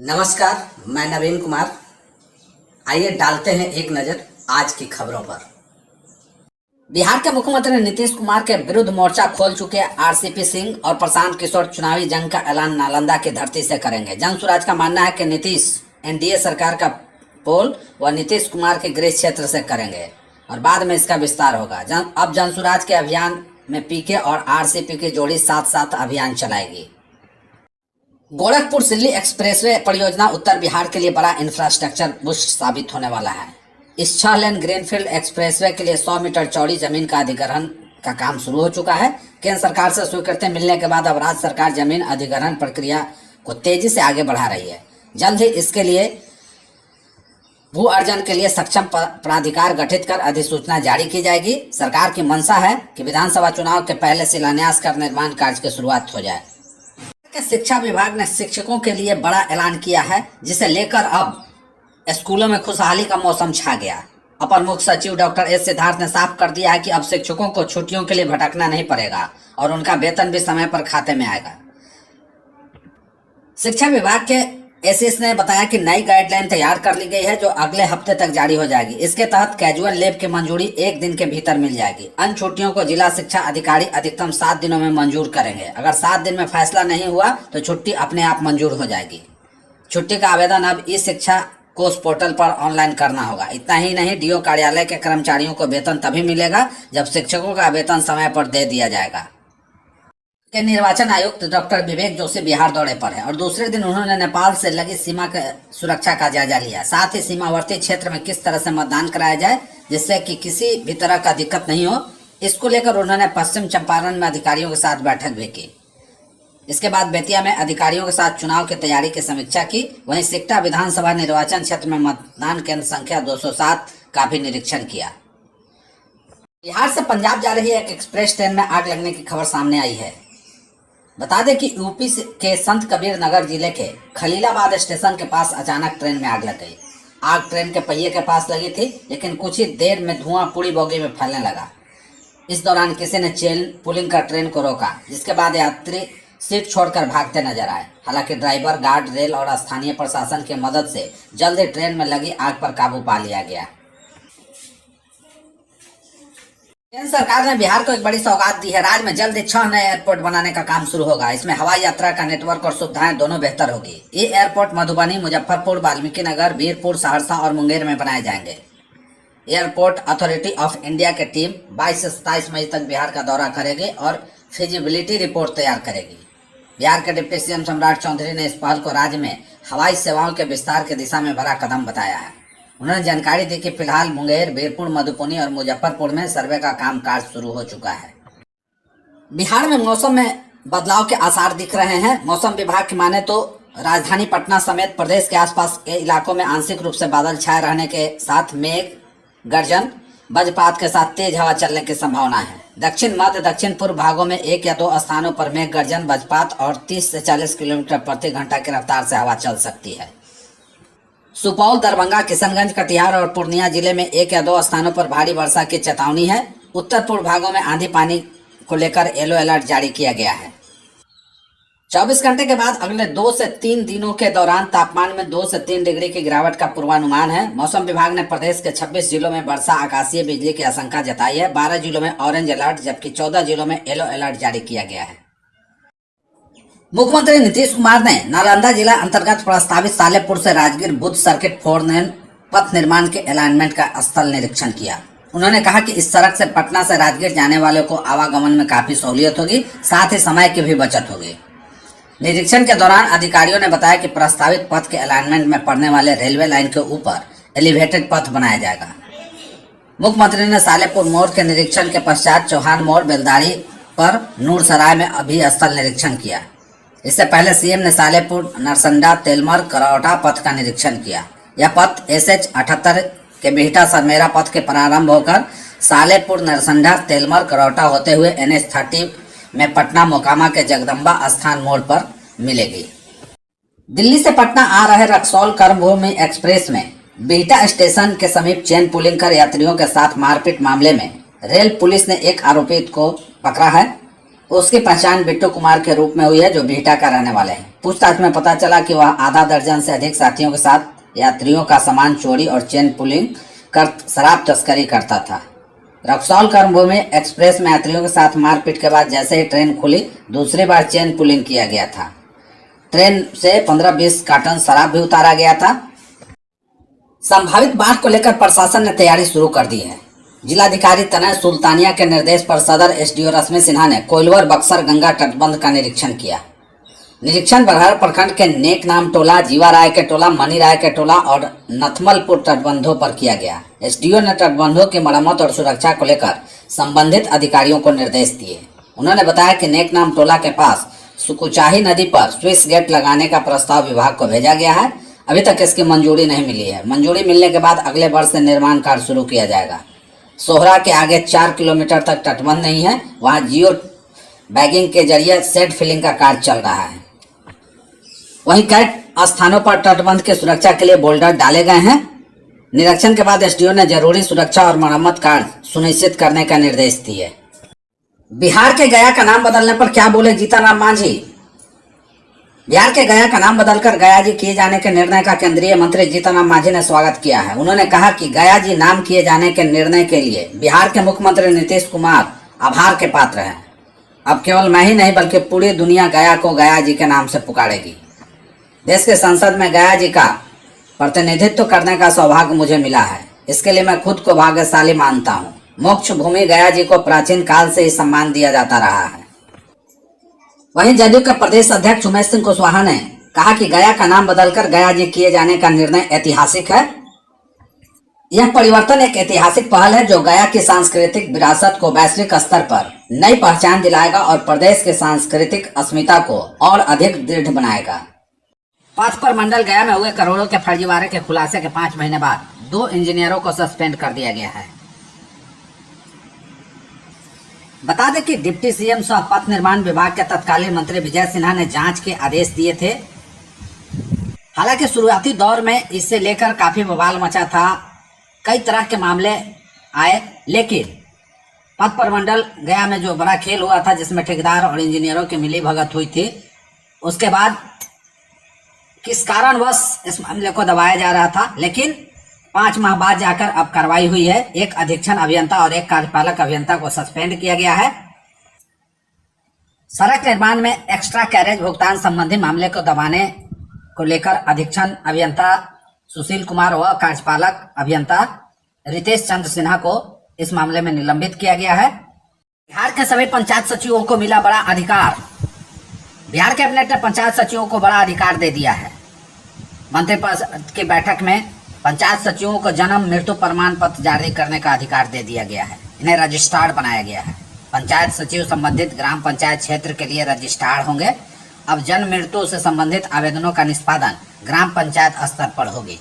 नमस्कार, मैं नवीन कुमार। आइए डालते हैं एक नजर आज की खबरों पर। बिहार के मुख्यमंत्री नीतीश कुमार के विरुद्ध मोर्चा खोल चुके आरसीपी सिंह और प्रशांत किशोर चुनावी जंग का ऐलान नालंदा की धरती से करेंगे। जन स्वराज का मानना है कि नीतीश एनडीए सरकार का पोल व नीतीश कुमार के गृह क्षेत्र से करेंगे और बाद में इसका विस्तार होगा। अब जन स्वराज के अभियान में पीके और आरसीपी की जोड़ी साथ साथ अभियान चलाएगी। गोरखपुर दिल्ली एक्सप्रेसवे परियोजना उत्तर बिहार के लिए बड़ा इंफ्रास्ट्रक्चर बूस्ट साबित होने वाला है। इस 6 लेन ग्रीनफील्ड एक्सप्रेसवे के लिए 100 मीटर चौड़ी जमीन का अधिग्रहण का काम शुरू हो चुका है। केंद्र सरकार से स्वीकृति मिलने के बाद अब राज्य सरकार जमीन अधिग्रहण प्रक्रिया को तेजी से आगे बढ़ा रही है। जल्द ही इसके लिए भू अर्जन के लिए सक्षम प्राधिकार गठित कर अधिसूचना जारी की जाएगी। सरकार की मंशा है कि विधानसभा चुनाव के पहले शिलान्यास कर निर्माण कार्य की शुरुआत हो जाए। शिक्षा विभाग ने शिक्षकों के लिए बड़ा ऐलान किया है, जिसे लेकर अब स्कूलों में खुशहाली का मौसम छा गया। अपर मुख्य सचिव डॉक्टर एस सिद्धार्थ ने साफ कर दिया है कि अब शिक्षकों को छुट्टियों के लिए भटकना नहीं पड़ेगा और उनका वेतन भी समय पर खाते में आएगा। शिक्षा विभाग के एसएस ने बताया कि नई गाइडलाइन तैयार कर ली गई है, जो अगले हफ्ते तक जारी हो जाएगी। इसके तहत कैजुअल लीव की मंजूरी 1 दिन के भीतर मिल जाएगी। अन्य छुट्टियों को जिला शिक्षा अधिकारी अधिकतम 7 दिनों में मंजूर करेंगे। अगर 7 दिन में फैसला नहीं हुआ तो छुट्टी अपने आप मंजूर हो जाएगी। छुट्टी का आवेदन अब ई शिक्षा कोष पोर्टल पर ऑनलाइन करना होगा। इतना ही नहीं, डीओ कार्यालय के कर्मचारियों को वेतन तभी मिलेगा जब शिक्षकों का वेतन समय पर दे दिया जाएगा। के निर्वाचन आयुक्त डॉक्टर विवेक जोशी बिहार दौरे पर है और दूसरे दिन उन्होंने नेपाल से लगी सीमा के सुरक्षा का जायजा लिया। साथ ही सीमावर्ती क्षेत्र में किस तरह से मतदान कराया जाए जिससे कि किसी भी तरह का दिक्कत नहीं हो, इसको लेकर उन्होंने पश्चिम चंपारण में अधिकारियों के साथ बैठक भी की। इसके बाद बेतिया में अधिकारियों के साथ चुनाव की तैयारी की समीक्षा की। वहीं सिकटा विधानसभा निर्वाचन क्षेत्र में मतदान केंद्र संख्या 207 का भी निरीक्षण किया। बिहार से पंजाब जा रही एक एक्सप्रेस ट्रेन में आग लगने की खबर सामने आई है। बता दें कि यूपी के संत कबीर नगर जिले के खलीलाबाद स्टेशन के पास अचानक ट्रेन में आग लग गई। आग ट्रेन के पहिए के पास लगी थी, लेकिन कुछ ही देर में धुआं पूरी बोगी में फैलने लगा। इस दौरान किसी ने चेन पुलिंग कर ट्रेन को रोका, जिसके बाद यात्री सीट छोड़कर भागते नजर आए। हालांकि ड्राइवर, गार्ड रेल और स्थानीय प्रशासन की मदद से जल्द ही ट्रेन में लगी आग पर काबू पा लिया गया। केंद्र सरकार ने बिहार को एक बड़ी सौगात दी है। राज्य में जल्द ही 6 नए एयरपोर्ट बनाने का काम शुरू होगा। इसमें हवाई यात्रा का नेटवर्क और सुविधाएं दोनों बेहतर होगी। ये एयरपोर्ट मधुबनी, मुजफ्फरपुर, वाल्मीकि नगर, वीरपुर, सहरसा और मुंगेर में बनाए जाएंगे। एयरपोर्ट अथॉरिटी ऑफ इंडिया की टीम 22 से 27 मई तक बिहार का दौरा करेगी और फिजिबिलिटी रिपोर्ट तैयार करेगी। बिहार के डिप्टी सीएम सम्राट चौधरी ने इस पहल को राज्य में हवाई सेवाओं के विस्तार की दिशा में बड़ा कदम बताया है। उन्होंने जानकारी दी कि फिलहाल मुंगेर, वीरपुर, मधुबनी और मुजफ्फरपुर में सर्वे का कामकाज शुरू हो चुका है। बिहार में मौसम में बदलाव के आसार दिख रहे हैं। मौसम विभाग की माने तो राजधानी पटना समेत प्रदेश के आसपास के इलाकों में आंशिक रूप से बादल छाए रहने के साथ मेघ गर्जन, वज्रपात के साथ तेज हवा चलने की संभावना है। दक्षिण मध्य दक्षिण पूर्व भागों में 1 या 2 स्थानों पर मेघ गर्जन, वज्रपात और 30 से 40 किलोमीटर प्रति घंटा की रफ्तार से हवा चल सकती है। सुपौल, दरभंगा, किशनगंज, कटिहार और पूर्णिया जिले में 1 या 2 स्थानों पर भारी वर्षा की चेतावनी है। उत्तर पूर्व भागों में आंधी पानी को लेकर येलो अलर्ट जारी किया गया है। 24 घंटे के बाद अगले 2 से 3 दिनों के दौरान तापमान में 2 से 3 डिग्री की गिरावट का पूर्वानुमान है। मौसम विभाग ने प्रदेश के 26 जिलों में वर्षा, आकाशीय बिजली की आशंका जताई है। 12 जिलों में ऑरेंज अलर्ट जबकि 14 जिलों में येलो अलर्ट जारी किया गया है। मुख्यमंत्री नीतीश कुमार ने नालंदा जिला अंतर्गत प्रस्तावित सालेपुर से राजगीर बुद्ध सर्किट 4 लेन पथ निर्माण के अलाइनमेंट का स्थल निरीक्षण किया। उन्होंने कहा कि इस सड़क से पटना से राजगीर जाने वालों को आवागमन में काफी सहूलियत होगी, साथ ही समय की भी बचत होगी। निरीक्षण के दौरान अधिकारियों ने बताया कि प्रस्तावित पथ के अलाइनमेंट में पड़ने वाले रेलवे लाइन के ऊपर एलिवेटेड पथ बनाया जाएगा। मुख्यमंत्री ने सालेपुर मोड़ के निरीक्षण के पश्चात चौहान मोड़, बेलदारी पर नूरसराय में अभी स्थल निरीक्षण किया। इससे पहले सीएम ने सालेपुर, नरसंडा, तेलमर, करौटा पथ का निरीक्षण किया। यह पथ SH 78 के बिहटा सरमेरा पथ के प्रारंभ होकर सालेपुर, नरसंडा, तेलमर, करौटा होते हुए NH 30 में पटना मोकामा के जगदम्बा स्थान मोड़ पर मिलेगी। दिल्ली से पटना आ रहे रक्सौल कर्मभूमि एक्सप्रेस में बिहटा स्टेशन के समीप चेन पुलिंग कर यात्रियों के साथ मारपीट मामले में रेल पुलिस ने एक आरोपित को पकड़ा है। उसकी पहचान बिट्टू कुमार के रूप में हुई है, जो बिहटा का रहने वाले हैं। पूछताछ में पता चला कि वह आधा दर्जन से अधिक साथियों के साथ यात्रियों का सामान चोरी और चेन पुलिंग कर शराब तस्करी करता था। रक्सौल कर्मभूमि एक्सप्रेस में यात्रियों के साथ मारपीट के बाद जैसे ही ट्रेन खुली, दूसरी बार चेन पुलिंग किया गया था। ट्रेन से 15-20 कार्टन शराब भी उतारा गया था। संभावित बाढ़ को लेकर प्रशासन ने तैयारी शुरू कर दी है। जिलाधिकारी तनय सुल्तानिया के निर्देश पर सदर एसडीओ रश्मि सिन्हा ने कोइलवर बक्सर गंगा तटबंध का निरीक्षण किया। निरीक्षण बरहर प्रखंड के नेक नाम टोला, जीवा राय के टोला, मनी राय के टोला और नथमलपुर तटबंधों पर किया गया। एसडीओ ने तटबंधों की मरम्मत और सुरक्षा को लेकर संबंधित अधिकारियों को निर्देश दिए। उन्होंने बताया कि नेक नाम टोला के पास सुकुचाही नदी पर स्विस गेट लगाने का प्रस्ताव विभाग को भेजा गया है। अभी तक इसकी मंजूरी नहीं मिली है। मंजूरी मिलने के बाद अगले वर्ष से निर्माण कार्य शुरू किया जाएगा। सोहरा के आगे 4 किलोमीटर तक तटबंध नहीं है, वहां जियो बैगिंग के जरिए सेट फिलिंग का कार्य चल रहा है। वहीं कई स्थानों पर तटबंध की सुरक्षा के लिए बोल्डर डाले गए हैं। निरीक्षण के बाद एसडीओ ने जरूरी सुरक्षा और मरम्मत कार्य सुनिश्चित करने का निर्देश दिए। बिहार के गया का नाम बदलने पर क्या बोले जीतन राम मांझी? बिहार के गया का नाम बदलकर गया जी किए जाने के निर्णय का केंद्रीय मंत्री जीतन राम मांझी ने स्वागत किया है। उन्होंने कहा कि गया जी नाम किए जाने के निर्णय के लिए बिहार के मुख्यमंत्री नीतीश कुमार आभार के पात्र हैं। अब केवल मैं ही नहीं बल्कि पूरी दुनिया गया को गया जी के नाम से पुकारेगी। देश के संसद में गया जी का प्रतिनिधित्व करने का सौभाग्य मुझे मिला है। इसके लिए मैं खुद को भाग्यशाली मानता हूँ। मोक्ष भूमि गया जी को प्राचीन काल से ही सम्मान दिया जाता रहा है। वहीं जदयू के प्रदेश अध्यक्ष उमेश सिंह कुशवाहा ने कहा कि गया का नाम बदलकर गया जी किए जाने का निर्णय ऐतिहासिक है। यह परिवर्तन एक ऐतिहासिक पहल है जो गया की सांस्कृतिक विरासत को वैश्विक स्तर पर नई पहचान दिलाएगा और प्रदेश के सांस्कृतिक अस्मिता को और अधिक दृढ़ बनाएगा। पथ पर मंडल गया में हुए करोड़ों के फर्जीवाड़े के खुलासे के 5 महीने बाद 2 इंजीनियरों को सस्पेंड कर दिया गया है। बता दें कि डिप्टी सीएम सह पथ निर्माण विभाग के तत्कालीन मंत्री विजय सिन्हा ने जांच के आदेश दिए थे। हालांकि शुरुआती दौर में इससे लेकर काफी बवाल मचा था, कई तरह के मामले आए, लेकिन पथ प्रमंडल गया में जो बड़ा खेल हुआ था जिसमें ठेकेदार और इंजीनियरों की मिलीभगत हुई थी, उसके बाद किस कारणवश इस मामले को दबाया जा रहा था, लेकिन 5 माह बाद जाकर अब कार्रवाई हुई है। एक अधीक्षण अभियंता और एक कार्यपालक अभियंता को सस्पेंड किया गया है। सड़क निर्माण में एक्स्ट्रा कैरेज भुगतान संबंधी मामले को दबाने को लेकर अधीक्षण अभियंता सुशील कुमार व कार्यपालक अभियंता रितेश चंद्र सिन्हा को इस मामले में निलंबित किया गया है। बिहार के सभी पंचायत सचिवों को मिला बड़ा अधिकार। बिहार कैबिनेट ने पंचायत सचिवों को बड़ा अधिकार दे दिया है। मंत्रिपरिषद की बैठक में पंचायत सचिवों को जन्म मृत्यु प्रमाण पत्र जारी करने का अधिकार दे दिया गया है। इन्हें रजिस्ट्रार बनाया गया है। पंचायत सचिव संबंधित ग्राम पंचायत क्षेत्र के लिए रजिस्ट्रार होंगे। अब जन्म मृत्यु से संबंधित आवेदनों का निष्पादन ग्राम पंचायत स्तर पर होगी।